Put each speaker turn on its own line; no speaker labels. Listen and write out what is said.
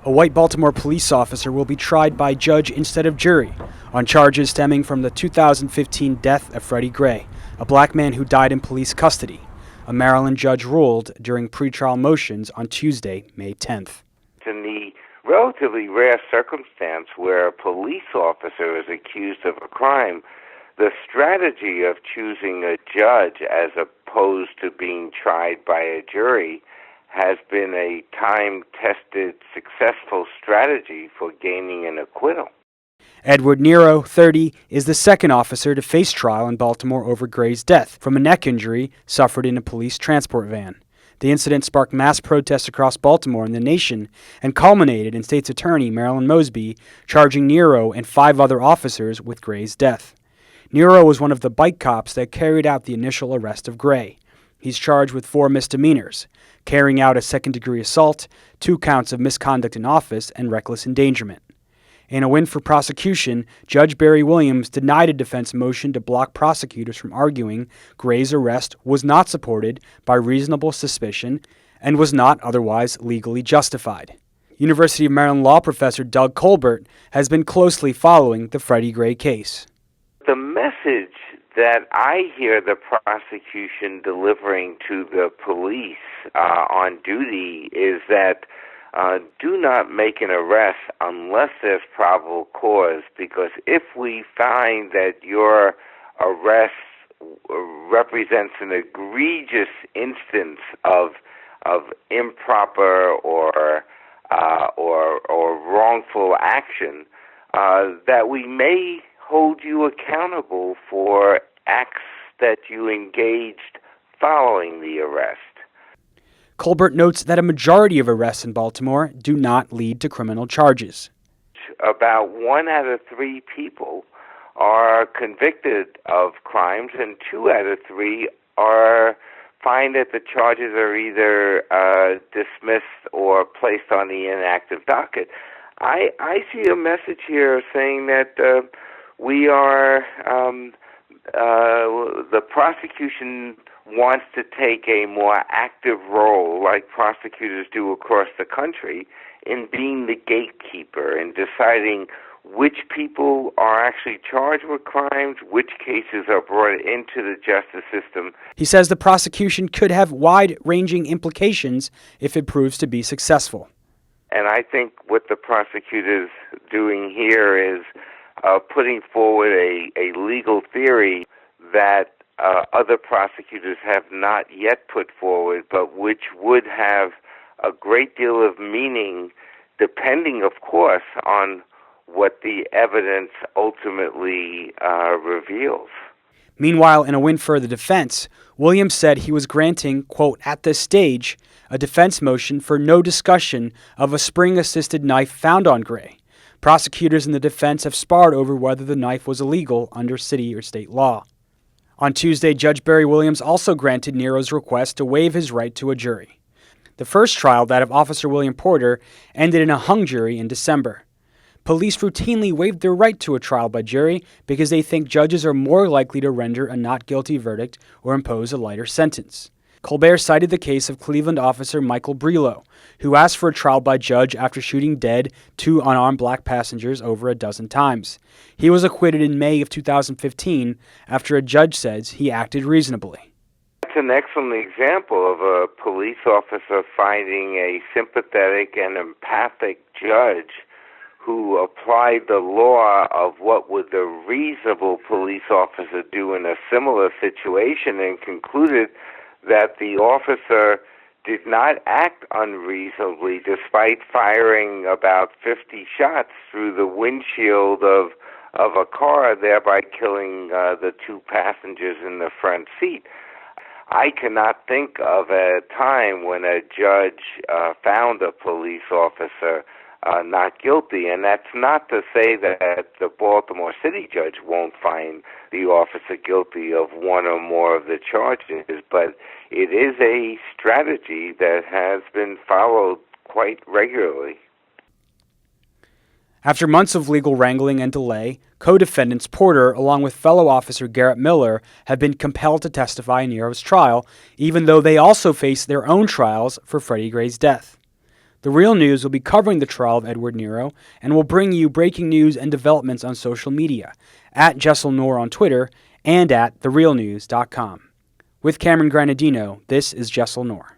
A white Baltimore police officer will be tried by judge instead of jury on charges stemming from the 2015 death of Freddie Gray, a black man who died in police custody. A Maryland judge ruled during pretrial motions on Tuesday, May 10th.
In the relatively rare circumstance where a police officer is accused of a crime, the strategy of choosing a judge as opposed to being tried by a jury has been a time-tested, successful strategy for gaining an acquittal.
Edward Nero, 30, is the second officer to face trial in Baltimore over Gray's death from a neck injury suffered in a police transport van. The incident sparked mass protests across Baltimore and the nation and culminated in State's Attorney Marilyn Mosby charging Nero and 5 other officers with Gray's death. Nero was one of the bike cops that carried out the initial arrest of Gray. He's charged with 4 misdemeanors: carrying out a second-degree assault, 2 counts of misconduct in office, and reckless endangerment. In a win for prosecution, Judge Barry Williams denied a defense motion to block prosecutors from arguing Gray's arrest was not supported by reasonable suspicion and was not otherwise legally justified. University of Maryland law professor Doug Colbert has been closely following the Freddie Gray case.
The message that I hear the prosecution delivering to the police on duty is that do not make an arrest unless there's probable cause, because if we find that your arrest represents an egregious instance of improper or wrongful action, that we may hold you accountable for acts that you engaged following the arrest.
Colbert notes that a majority of arrests in Baltimore do not lead to criminal charges.
About 1 out of 3 people are convicted of crimes, and 2 out of 3 find that the charges are either dismissed or placed on the inactive docket. I see a message here saying that the prosecution wants to take a more active role, like prosecutors do across the country, in being the gatekeeper and deciding which people are actually charged with crimes, which cases are brought into the justice system.
He says the prosecution could have wide-ranging implications if it proves to be successful.
And I think what the prosecutor's doing here is putting forward a legal theory that other prosecutors have not yet put forward, but which would have a great deal of meaning, depending, of course, on what the evidence ultimately reveals.
Meanwhile, in a win for the defense, Williams said he was granting, quote, at this stage, a defense motion for no discussion of a spring-assisted knife found on Gray. Prosecutors in the defense have sparred over whether the knife was illegal under city or state law. On Tuesday, Judge Barry Williams also granted Nero's request to waive his right to a jury. The first trial, that of Officer William Porter, ended in a hung jury in December. Police routinely waived their right to a trial by jury because they think judges are more likely to render a not guilty verdict or impose a lighter sentence. Colbert cited the case of Cleveland officer Michael Brelow, who asked for a trial by judge after shooting dead 2 unarmed black passengers over a dozen times. He was acquitted in May of 2015 after a judge says he acted reasonably.
That's an excellent example of a police officer finding a sympathetic and empathic judge who applied the law of what would the reasonable police officer do in a similar situation and concluded that the officer did not act unreasonably despite firing about 50 shots through the windshield of a car, thereby killing the 2 passengers in the front seat. I cannot think of a time when a judge found a police officer not guilty, and that's not to say that the Baltimore City judge won't find the officer guilty of 1 or more of the charges, but it is a strategy that has been followed quite regularly.
After months of legal wrangling and delay, co-defendants Porter, along with fellow officer Garrett Miller, have been compelled to testify in Nero's trial, even though they also face their own trials for Freddie Gray's death. The Real News will be covering the trial of Edward Nero and will bring you breaking news and developments on social media, at Jessel Noor on Twitter and at therealnews.com. With Cameron Granadino, this is Jessel Noor.